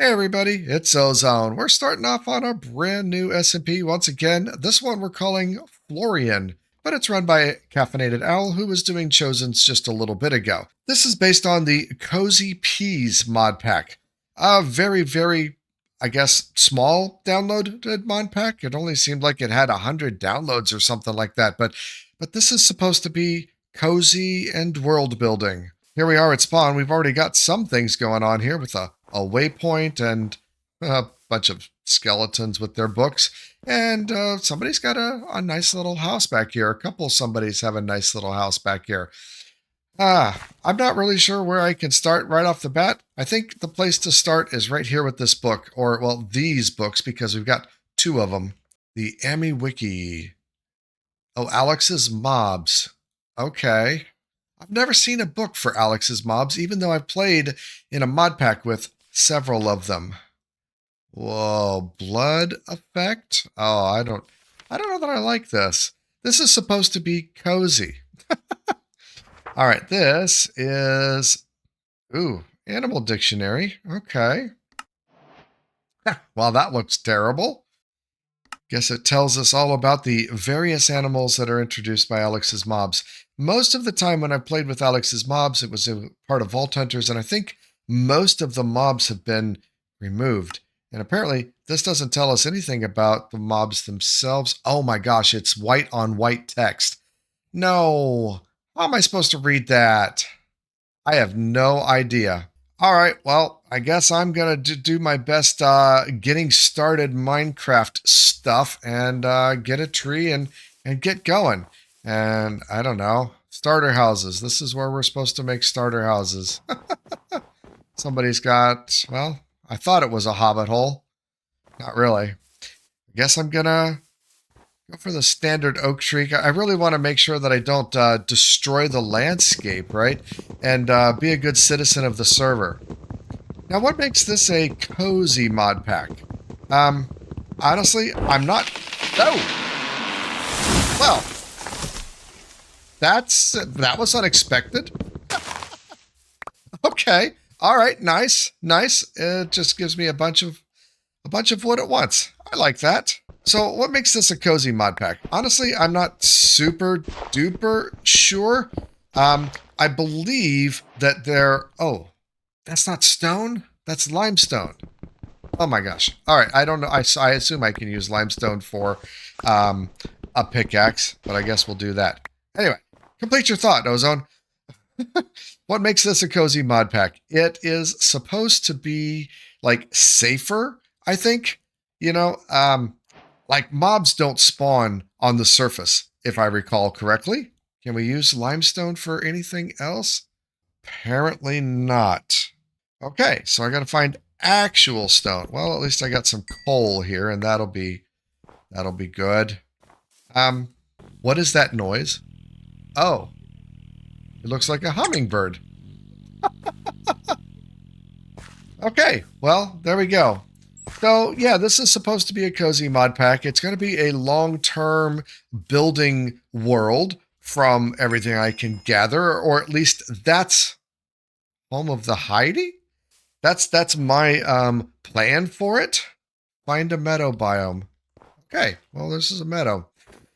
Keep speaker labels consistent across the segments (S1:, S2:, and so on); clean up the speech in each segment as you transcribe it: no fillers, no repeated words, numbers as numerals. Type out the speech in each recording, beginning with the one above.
S1: Hey everybody, it's Ozone. We're starting off on a brand new SMP once again. This one we're calling Floriann, but it's run by Caffeinated Owl, who was doing Chosen's just a little bit ago. This is based on the Cozy Peas mod pack. A very, I guess, small downloaded mod pack. It only seemed like it had 100 downloads or something like that, but this is supposed to be cozy and world building. Here we are at spawn. We've already got some things going on here with a waypoint and a bunch of skeletons with their books. And somebody's got a nice little house back here. A couple somebody's have a nice little house back here. I'm not really sure where I can start right off the bat. I think the place to start is right here with this book, or, well, these books, because we've got two of them. The Ami Wiki. Oh, Alex's Mobs. Okay. I've never seen a book for Alex's Mobs, even though I've played in a mod pack with several of them. Whoa, blood effect? Oh, I don't know that I like this. This is supposed to be cozy. All right, this is, animal dictionary. Okay. Well, that looks terrible. Guess it tells us all about the various animals that are introduced by Alex's Mobs. Most of the time when I played with Alex's Mobs, it was a part of Vault Hunters, and I think most of the mobs have been removed. And apparently, this doesn't tell us anything about the mobs themselves. Oh my gosh, it's white on white text. No, how am I supposed to read that? I have no idea. All right, well, I guess I'm going to do my best getting started Minecraft stuff and get a tree and get going. And I don't know, starter houses. This is where we're supposed to make starter houses. Somebody's got, well, I thought it was a hobbit hole. Not really. I guess I'm going to go for the standard oak tree. I really want to make sure that I don't destroy the landscape, right? And be a good citizen of the server. Now, what makes this a cozy mod pack? Honestly, I'm not... Oh! Well, that was unexpected. Okay. All right. Nice. It just gives me a bunch of wood at once. I like that. So what makes this a cozy mod pack? Honestly, I'm not super duper sure. I believe that oh, that's not stone. That's limestone. Oh my gosh. All right. I don't know. I assume I can use limestone for a pickaxe, but I guess we'll do that. Anyway, complete your thought, Ozone. What makes this a cozy mod pack? It is supposed to be like safer, I think. You know, like mobs don't spawn on the surface, if I recall correctly. Can we use limestone for anything else? Apparently not. Okay, so I got to find actual stone. Well, at least I got some coal here, and that'll be good. What is that noise? Oh, it looks like a hummingbird. Okay, well, there we go. So, yeah, this is supposed to be a cozy mod pack. It's going to be a long-term building world from everything I can gather, or at least that's home of the Heidi? That's my plan for it. Find a meadow biome. Okay, well, this is a meadow.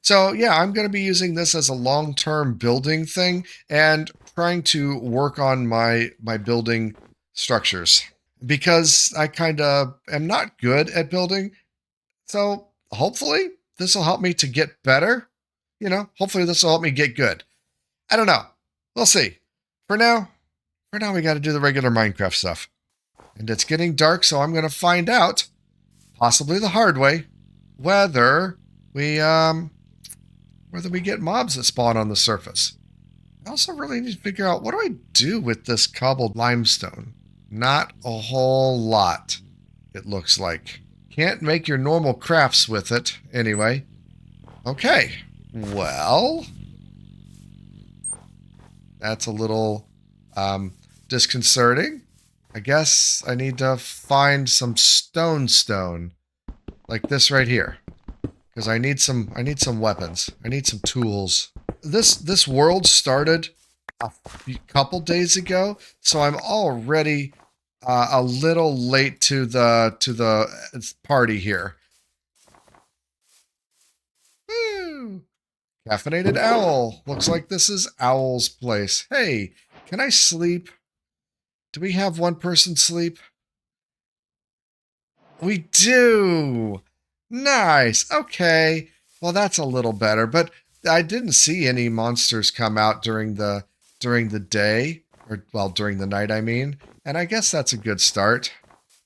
S1: So, yeah, I'm going to be using this as a long-term building thing and trying to work on my building structures. Because I kind of am not good at building. So hopefully this will help me to get better. You know, hopefully this will help me get good. I don't know. We'll see. For now we got to do the regular Minecraft stuff. And it's getting dark, so I'm going to find out, possibly the hard way, whether we get mobs that spawn on the surface. I also really need to figure out, what do I do with this cobbled limestone? Not a whole lot, it looks like. Can't make your normal crafts with it, anyway. Okay, well, that's a little disconcerting. I guess I need to find some stone, like this right here, because I need some weapons. I need some tools. This world started a couple days ago, so I'm already a little late to the party here. Woo! Caffeinated Owl. Looks like this is Owl's place. Hey, can I sleep? Do we have one person sleep? We do. Nice. Okay. Well, that's a little better, but I didn't see any monsters come out during the day, or well, during the night, I mean. And I guess that's a good start.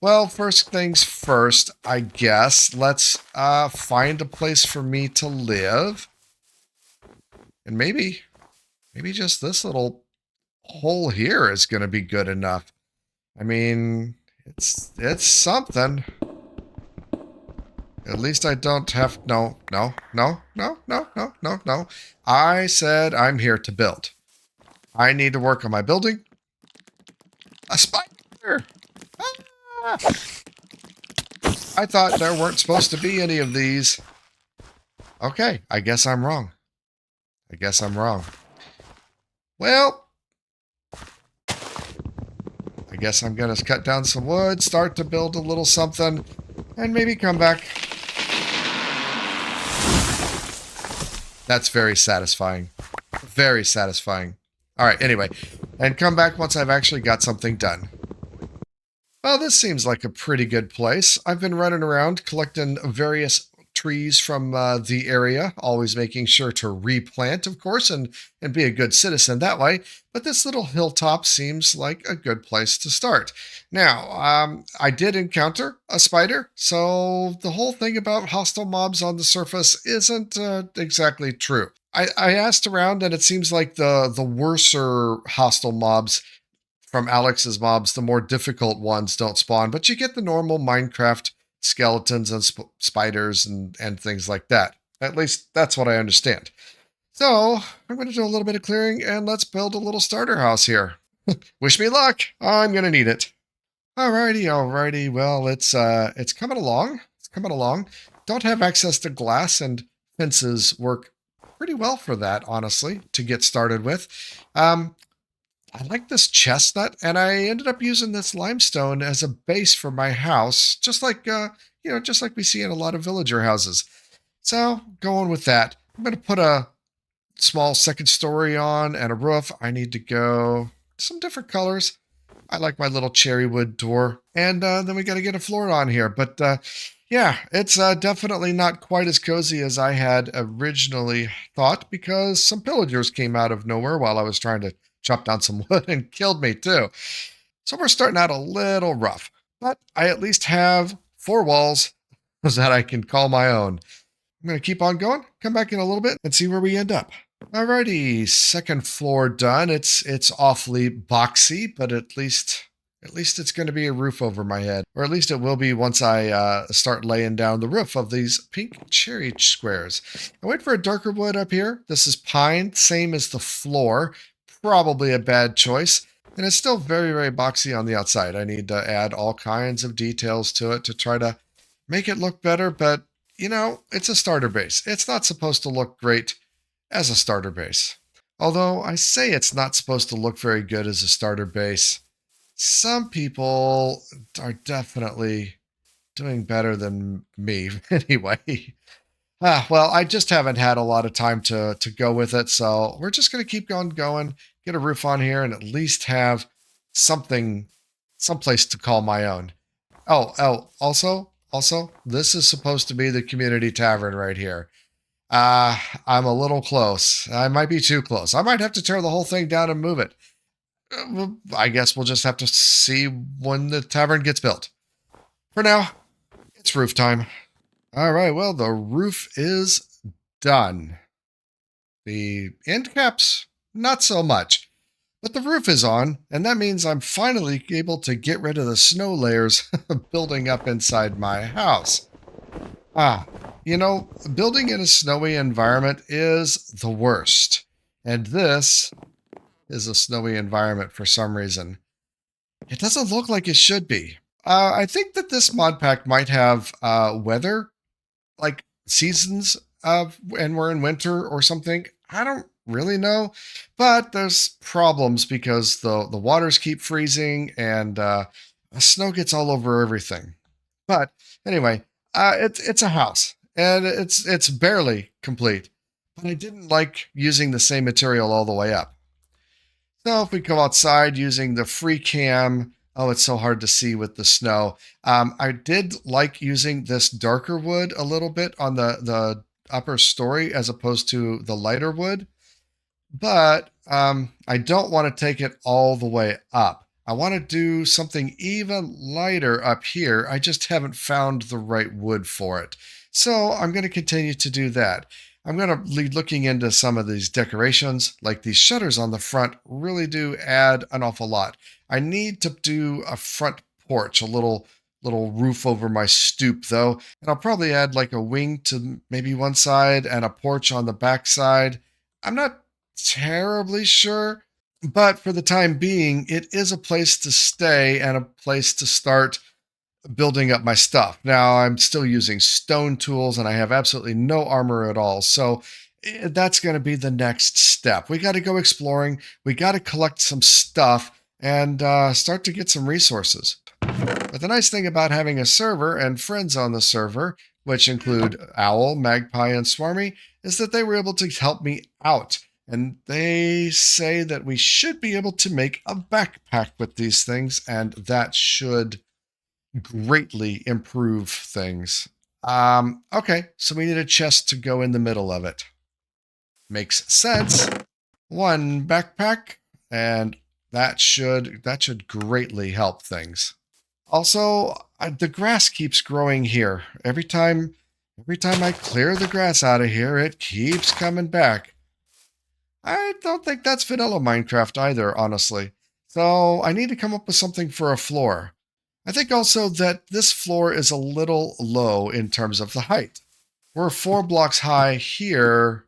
S1: Well, first things first, I guess. Let's find a place for me to live. And maybe just this little hole here is going to be good enough. I mean, it's something. At least I don't have no. I said I'm here to build. I need to work on my building. A spider! Ah! I thought there weren't supposed to be any of these. Okay, I guess I'm wrong. Well, I guess I'm going to cut down some wood, start to build a little something, and maybe come back. That's very satisfying. Very satisfying. All right, anyway, and come back once I've actually got something done. Well, this seems like a pretty good place. I've been running around collecting various trees from the area, always making sure to replant, of course, and be a good citizen that way. But this little hilltop seems like a good place to start. Now, I did encounter a spider, so the whole thing about hostile mobs on the surface isn't exactly true. I asked around, and it seems like the worser hostile mobs from Alex's mobs, the more difficult ones don't spawn, but you get the normal Minecraft skeletons and spiders and things like that. At least that's what I understand. So I'm going to do a little bit of clearing and let's build a little starter house here. Wish me luck. I'm going to need it. Alrighty. Well, it's coming along. It's coming along. Don't have access to glass, and fences work pretty well for that, honestly, to get started with. I like this chestnut, and I ended up using this limestone as a base for my house, just like just like we see in a lot of villager houses. So going with that, I'm going to put a small second story on and a roof. I need to go some different colors. I like my little cherry wood door, and then we got to get a floor on here. But yeah, it's definitely not quite as cozy as I had originally thought, because some pillagers came out of nowhere while I was trying to chop down some wood and killed me too. So we're starting out a little rough, but I at least have 4 walls that I can call my own. I'm going to keep on going, come back in a little bit and see where we end up. Alrighty, second floor done. It's awfully boxy, but at least it's going to be a roof over my head, or at least it will be once I start laying down the roof of these pink cherry squares. I wait for a darker wood up here. This is pine, same as the floor. Probably a bad choice, and it's still very, very boxy on the outside. I need to add all kinds of details to it to try to make it look better, but it's a starter base. It's not supposed to look great as a starter base. Although I say it's not supposed to look very good as a starter base, some people are definitely doing better than me anyway. Well, I just haven't had a lot of time to go with it, so we're just going to keep going, get a roof on here, and at least have someplace to call my own. Also, this is supposed to be the community tavern right here. I'm a little close. I might be too close. I might have to tear the whole thing down and move it. I guess we'll just have to see when the tavern gets built. For now, it's roof time. All right, well, the roof is done. The end caps, not so much. But the roof is on, and that means I'm finally able to get rid of the snow layers building up inside my house. Building in a snowy environment is the worst. And this is a snowy environment for some reason. It doesn't look like it should be. I think that this mod pack might have weather, like seasons and we're in winter or something. I don't really know, but there's problems because the waters keep freezing, and Snow gets all over everything. But anyway, it's a house, and it's barely complete. But I didn't like using the same material all the way up. So if we go outside using the free cam, oh, it's so hard to see with the snow. I did like using this darker wood a little bit on the upper story as opposed to the lighter wood. But I don't want to take it all the way up. I want to do something even lighter up here. I just haven't found the right wood for it. So I'm going to continue to do that. I'm going to be looking into some of these decorations, like these shutters on the front really do add an awful lot. I need to do a front porch, a little roof over my stoop though, and I'll probably add like a wing to maybe one side and a porch on the back side. I'm not terribly sure, but for the time being, it is a place to stay and a place to start building up my stuff. Now, I'm still using stone tools and I have absolutely no armor at all. So that's going to be the next step. We got to go exploring, we got to collect some stuff and start to get some resources. But the nice thing about having a server and friends on the server, which include Owl, Magpie, and Swarmy, is that they were able to help me out. And they say that we should be able to make a backpack with these things, and that should greatly improve things. Okay, so we need a chest to go in the middle of it. Makes sense. One backpack, and that should greatly help things. Also, the grass keeps growing here. Every time I clear the grass out of here, it keeps coming back. I don't think that's vanilla Minecraft either, honestly. So I need to come up with something for a floor. I think also that this floor is a little low in terms of the height. We're 4 blocks high here,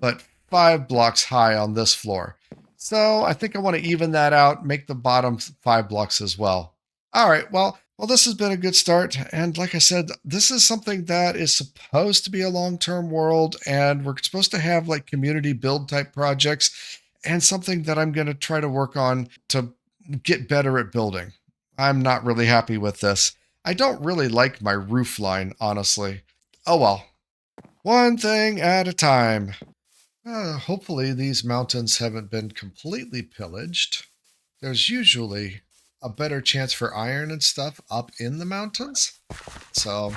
S1: but 5 blocks high on this floor. So I think I want to even that out, make the bottom 5 blocks as well. All right, well, this has been a good start. And like I said, this is something that is supposed to be a long-term world, and we're supposed to have like community build type projects, and something that I'm going to try to work on to get better at building. I'm not really happy with this. I don't really like my roof line, honestly. Oh well. One thing at a time. Hopefully these mountains haven't been completely pillaged. There's usually a better chance for iron and stuff up in the mountains. So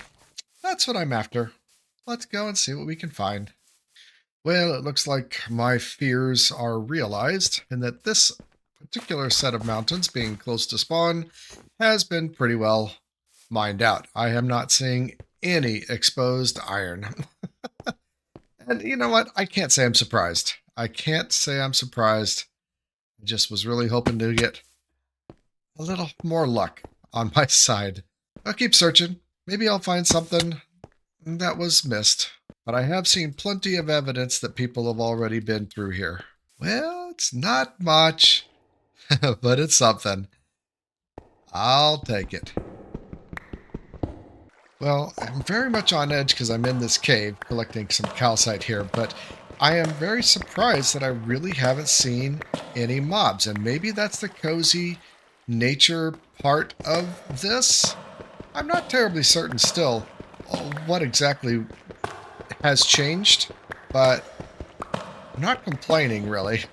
S1: that's what I'm after. Let's go and see what we can find. Well, it looks like my fears are realized, and that this particular set of mountains being close to spawn has been pretty well mined out. I am not seeing any exposed iron. And you know what? I can't say I'm surprised. I can't say I'm surprised. I just was really hoping to get a little more luck on my side. I'll keep searching. Maybe I'll find something that was missed. But I have seen plenty of evidence that people have already been through here. Well, it's not much, but it's something. I'll take it. Well, I'm very much on edge because I'm in this cave collecting some calcite here, but I am very surprised that I really haven't seen any mobs, and maybe that's the cozy nature part of this. I'm not terribly certain still what exactly has changed, but I'm not complaining really.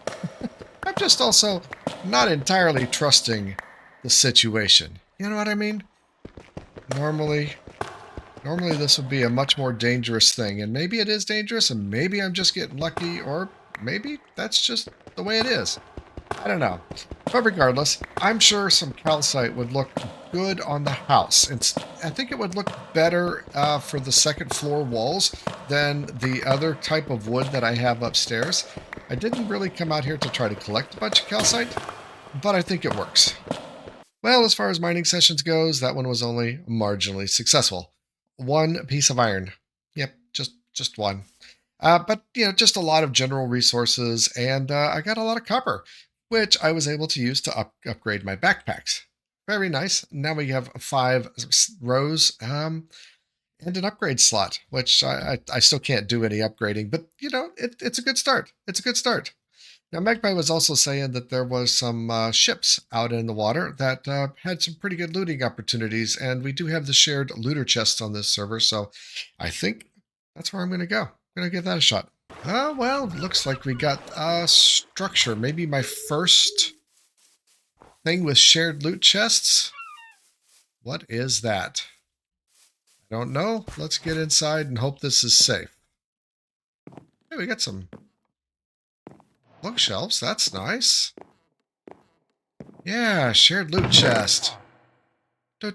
S1: I'm just also not entirely trusting the situation. You know what I mean? Normally this would be a much more dangerous thing, and maybe it is dangerous, and maybe I'm just getting lucky, or maybe that's just the way it is. I don't know. But regardless, I'm sure some calcite would look good on the house. I think it would look better for the second floor walls than the other type of wood that I have upstairs. I didn't really come out here to try to collect a bunch of calcite, but I think it works. Well, as far as mining sessions goes, that one was only marginally successful. 1 piece of iron. Yep, just one. But, just a lot of general resources, and I got a lot of copper, which I was able to use to upgrade my backpacks. Very nice. Now we have 5 rows and an upgrade slot, which I still can't do any upgrading, but, it's a good start. It's a good start. Now, Magpie was also saying that there was some ships out in the water that had some pretty good looting opportunities, and we do have the shared looter chests on this server, so I think that's where I'm going to go. I'm going to give that a shot. Well, looks like we got a structure. Maybe my first thing with shared loot chests? What is that? I don't know. Let's get inside and hope this is safe. Hey, we got some bookshelves. That's nice. Yeah, shared loot chest. And,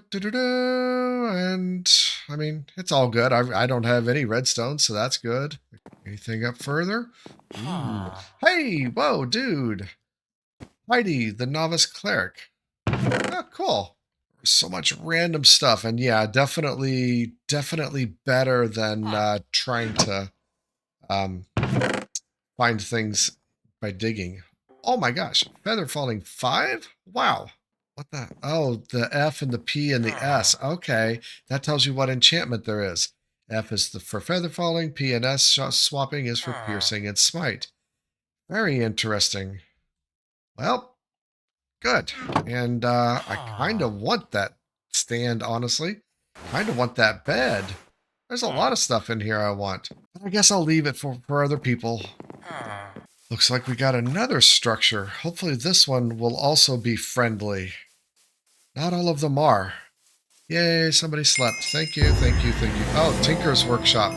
S1: I mean, it's all good. I don't have any redstone, so that's good. Anything up further? Ooh. Hey, whoa, dude. Heidi, the novice cleric. Oh, cool. So much random stuff. And yeah, definitely better than trying to find things by digging. Oh my gosh. Feather falling 5? Wow. What the? Oh, the F and the P and the S. Okay. That tells you what enchantment there is. F is for feather falling. P and S swapping is for piercing and smite. Very interesting. Well, good. And I kind of want that stand, honestly. Kind of want that bed. There's a lot of stuff in here I want. But I guess I'll leave it for other people. Looks like we got another structure. Hopefully this one will also be friendly. Not all of them are. Yay, somebody slept. Thank you, thank you, thank you. Oh, Tinker's Workshop.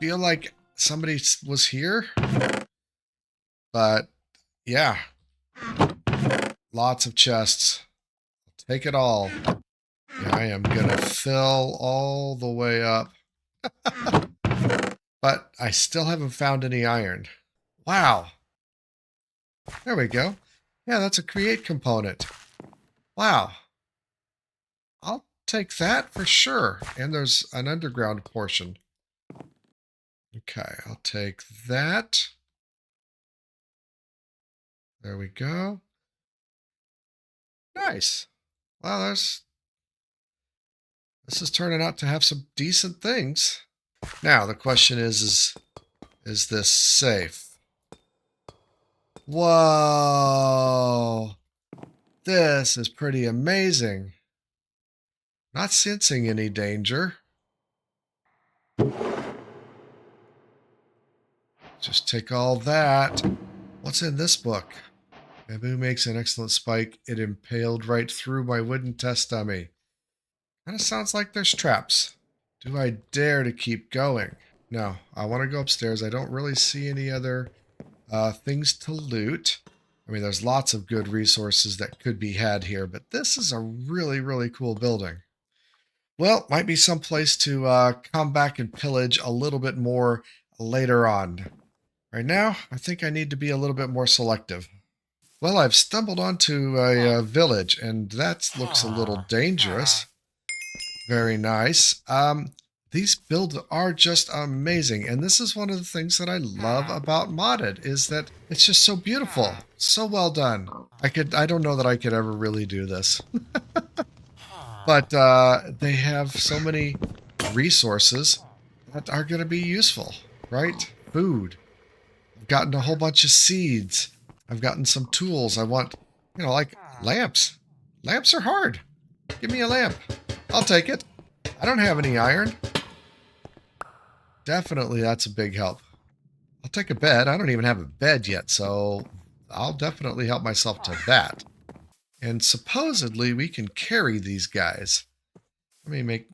S1: Feel like somebody was here. But, yeah. Lots of chests. Take it all. Yeah, I am going to fill all the way up. But I still haven't found any iron. Wow. There we go. Yeah, that's a create component. Wow. I'll take that for sure. And there's an underground portion. Okay, I'll take that. There we go. Nice. Well, this is turning out to have some decent things. Now, the question is this safe? Whoa. This is pretty amazing. Not sensing any danger. Just take all that. What's in this book? Bamboo makes an excellent spike. It impaled right through my wooden test dummy. Kind of sounds like there's traps. Do I dare to keep going? No, I want to go upstairs. I don't really see any other things to loot. I mean, there's lots of good resources that could be had here, but this is a really, really cool building. Well, might be some place to come back and pillage a little bit more later on. Right now, I think I need to be a little bit more selective. Well, I've stumbled onto a village, and that looks a little dangerous. Very nice. These builds are just amazing, and this is one of the things that I love about modded, is that it's just so beautiful, so well done. I don't know that I could ever really do this. But they have so many resources that are going to be useful, right? Food. I've gotten a whole bunch of seeds. I've gotten some tools. I want, like lamps. Lamps are hard. Give me a lamp. I'll take it. I don't have any iron. Definitely that's a big help. I'll take a bed. I don't even have a bed yet, so I'll definitely help myself to that. And supposedly we can carry these guys. Let me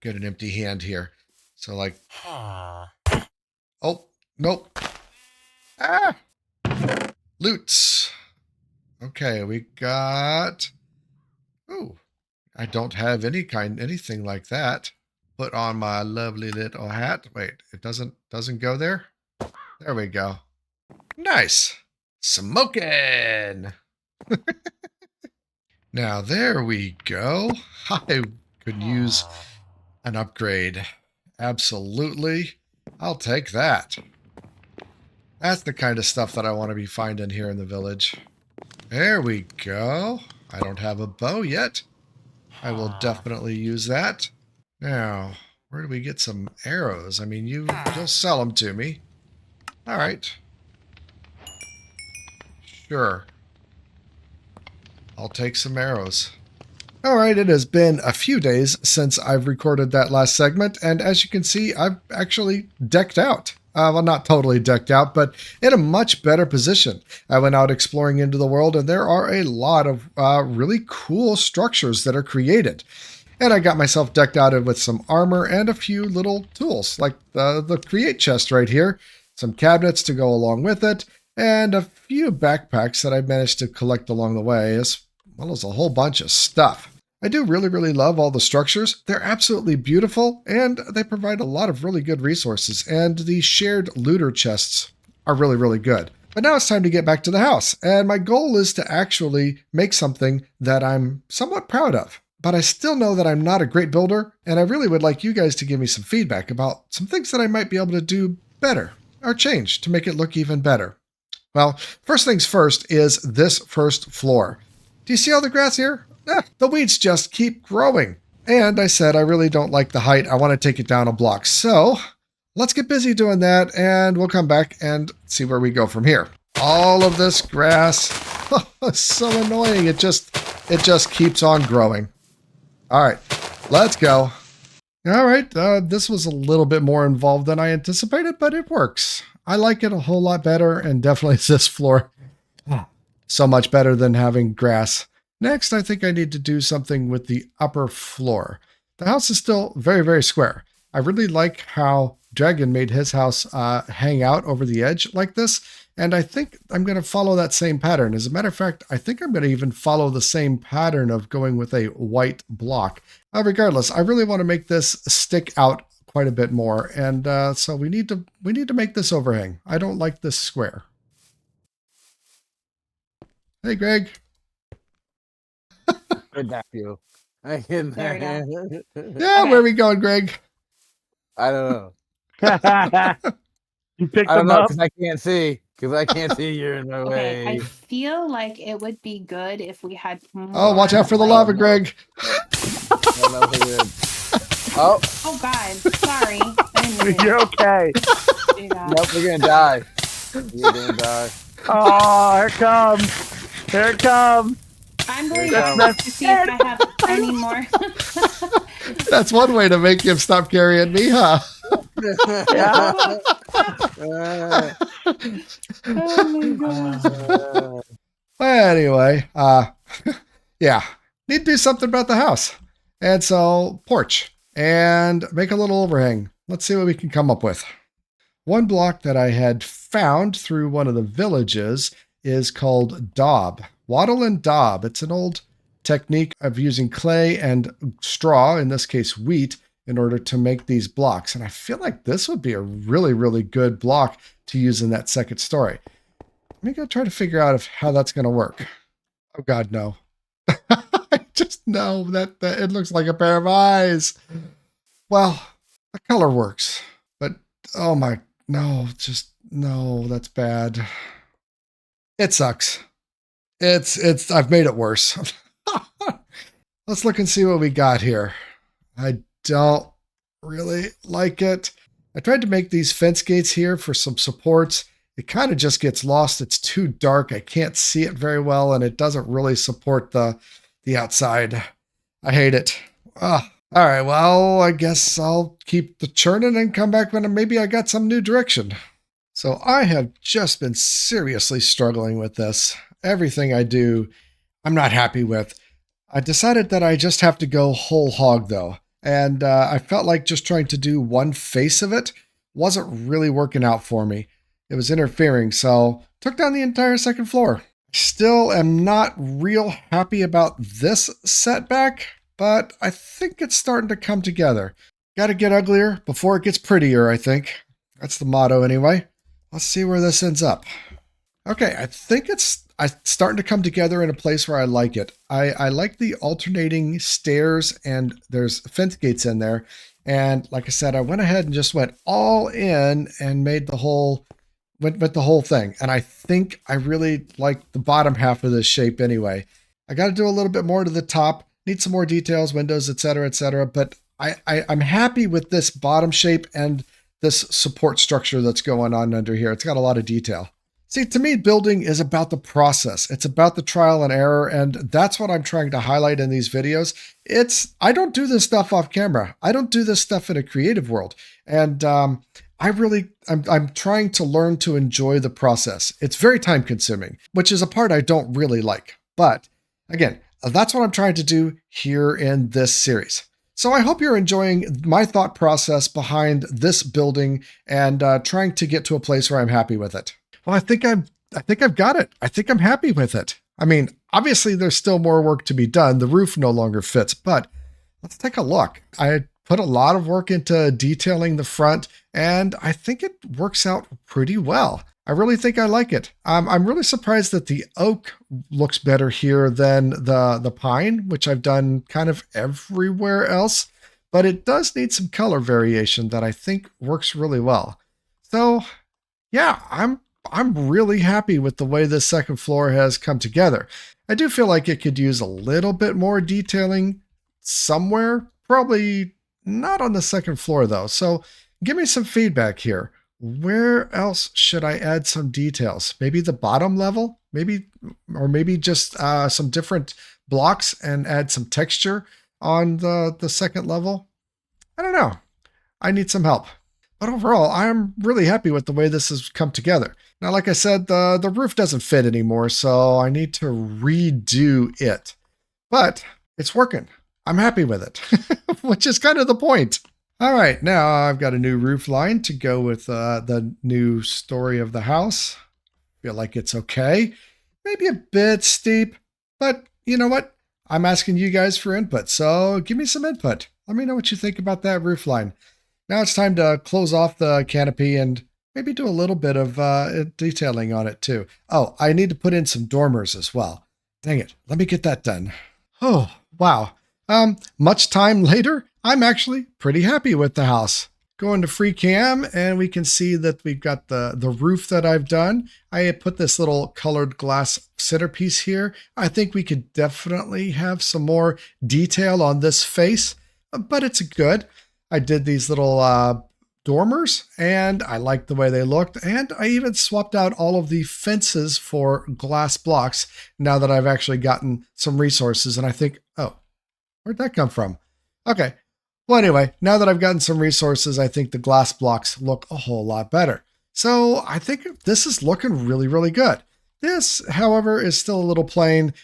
S1: get an empty hand here. So like, oh, nope. Ah! Loots. Okay, we got, ooh, I don't have anything like that. Put on my lovely little hat. Wait, it doesn't go there? There we go. Nice. Smoking. Now, there we go. I could use an upgrade. Absolutely. I'll take that. That's the kind of stuff that I want to be finding here in the village. There we go. I don't have a bow yet. I will definitely use that. Now, where do we get some arrows? I mean, you'll sell them to me. All right. Sure. I'll take some arrows. All right, it has been a few days since I've recorded that last segment, and as you can see, I've actually decked out. Well, not totally decked out, but in a much better position. I went out exploring into the world, and there are a lot of really cool structures that are created. And I got myself decked out with some armor and a few little tools, like the create chest right here, some cabinets to go along with it, and a few backpacks that I managed to collect along the way, as well as a whole bunch of stuff. I do really, really love all the structures. They're absolutely beautiful, and they provide a lot of really good resources, and the shared looter chests are really, really good. But now it's time to get back to the house, and my goal is to actually make something that I'm somewhat proud of. But I still know that I'm not a great builder, and I really would like you guys to give me some feedback about some things that I might be able to do better, or change to make it look even better. Well, first things first is this first floor. Do you see all the grass here? The weeds just keep growing. And I said I really don't like the height. I want to take it down a block. So let's get busy doing that, and we'll come back and see where we go from here. All of this grass, so annoying. It just keeps on growing. All right, let's go. All right, this was a little bit more involved than I anticipated, but it works. I like it a whole lot better, and definitely this floor, so much better than having grass. Next, I think I need to do something with the upper floor. The house is still very, very square. I really like how Dragon made his house hang out over the edge like this, and I think I'm going to follow that same pattern. As a matter of fact, I think I'm going to even follow the same pattern of going with a white block. Regardless, I really want to make this stick out quite a bit more, and so we need to make this overhang. I don't like this square. Hey, Greg.
S2: Kidnap you. I kidnap you.
S1: Yeah, okay. Where are we going, Greg?
S2: I don't know.
S3: You picked
S2: I don't
S3: them
S2: know
S3: up?
S2: because I can't see. Because I can't see, you're in my way.
S4: I feel like it would be good if we had more.
S1: Oh, watch out for the lava, Greg.
S2: Oh.
S4: Oh, God. Sorry.
S3: You're okay.
S2: Nope, we're going to die. You're going to die.
S3: Oh, here it comes. Here it comes.
S4: I'm going to see if I have any more.
S1: That's one way to make him stop carrying me, huh?
S3: Yeah.
S4: Oh my gosh.
S1: Anyway, yeah, need to do something about the house. And so, porch, and make a little overhang. Let's see what we can come up with. One block that I had found through one of the villages is called daub. Wattle and daub. It's an old technique of using clay and straw, in this case wheat, in order to make these blocks. And I feel like this would be a really, really good block to use in that second story. Let me go try to figure out how that's going to work. Oh, God, no. I just know that it looks like a pair of eyes. Well, the color works. But, oh my, no, that's bad. It sucks. I've made it worse. Let's look and see what we got here. I don't really like it. I tried to make these fence gates here for some supports. It kind of just gets lost. It's too dark. I can't see it very well, and it doesn't really support the outside. I hate it. All right, well, I guess I'll keep the churning and come back when maybe I got some new direction. So I have just been seriously struggling with this. Everything I do, I'm not happy with. I decided that I just have to go whole hog, though. And I felt like just trying to do one face of it wasn't really working out for me. It was interfering, so took down the entire second floor. Still am not real happy about this setback, but I think it's starting to come together. Got to get uglier before it gets prettier, I think. That's the motto anyway. Let's see where this ends up. Okay, I think it's starting to come together in a place where I like it. I like the alternating stairs, and there's fence gates in there. And like I said, I went ahead and just went all in and made the whole, went with the whole thing. And I think I really like the bottom half of this shape anyway. I got to do a little bit more to the top, need some more details, windows, etc., etc. But I'm happy with this bottom shape, and this support structure that's going on under here. It's got a lot of detail. See, to me, building is about the process. It's about the trial and error, and that's what I'm trying to highlight in these videos. I don't do this stuff off camera. I don't do this stuff in a creative world. And I'm trying to learn to enjoy the process. It's very time consuming, which is a part I don't really like. But again, that's what I'm trying to do here in this series. So I hope you're enjoying my thought process behind this building and trying to get to a place where I'm happy with it. Well, I think I've got it. I think I'm happy with it. I mean, obviously there's still more work to be done. The roof no longer fits, but let's take a look. I put a lot of work into detailing the front, and I think it works out pretty well. I really think I like it. I'm really surprised that the oak looks better here than the pine, which I've done kind of everywhere else, but it does need some color variation that I think works really well. So yeah, I'm really happy with the way this second floor has come together. I do feel like it could use a little bit more detailing somewhere, probably not on the second floor though. So give me some feedback here. Where else should I add some details? Maybe the bottom level, or maybe just some different blocks and add some texture on the second level. I don't know. I need some help. But overall, I'm really happy with the way this has come together. Now, like I said, the roof doesn't fit anymore, so I need to redo it. But it's working. I'm happy with it, which is kind of the point. All right, now I've got a new roof line to go with the new story of the house. Feel like it's okay. Maybe a bit steep, but you know what? I'm asking you guys for input, so give me some input. Let me know what you think about that roof line. Now it's time to close off the canopy and maybe do a little bit of detailing on it too. Oh, I need to put in some dormers as well. Dang it, let me get that done. Oh, wow. Much time later, I'm actually pretty happy with the house. Go into free cam and we can see that we've got the roof that I've done. I put this little colored glass centerpiece here. I think we could definitely have some more detail on this face, but it's good. I did these little dormers and I liked the way they looked. And I even swapped out all of the fences for glass blocks now that I've actually gotten some resources. And I think, oh, where'd that come from? Okay. Well, anyway, now that I've gotten some resources, I think the glass blocks look a whole lot better. So I think this is looking really, really good. This, however, is still a little plain,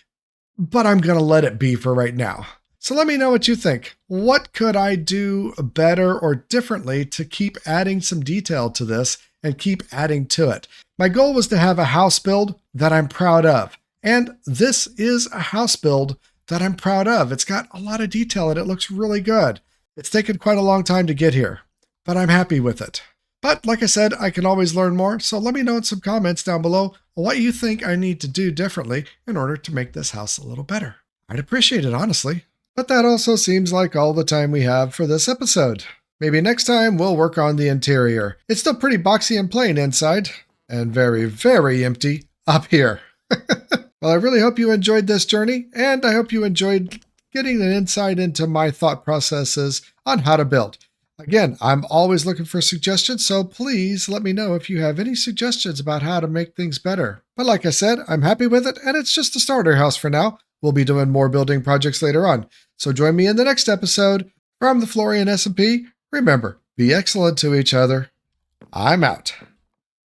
S1: but I'm going to let it be for right now. So let me know what you think. What could I do better or differently to keep adding some detail to this and keep adding to it? My goal was to have a house build that I'm proud of. And this is a house build that I'm proud of. It's got a lot of detail and it looks really good. It's taken quite a long time to get here, but I'm happy with it. But like I said, I can always learn more. So let me know in some comments down below what you think I need to do differently in order to make this house a little better. I'd appreciate it, honestly. But that also seems like all the time we have for this episode. Maybe next time we'll work on the interior. It's still pretty boxy and plain inside, and very, very empty up here. Well, I really hope you enjoyed this journey, and I hope you enjoyed getting an insight into my thought processes on how to build. Again, I'm always looking for suggestions, so please let me know if you have any suggestions about how to make things better. But like I said, I'm happy with it, and it's just a starter house for now. We'll be doing more building projects later on. So join me in the next episode. From the Floriann SMP, remember, be excellent to each other. I'm out.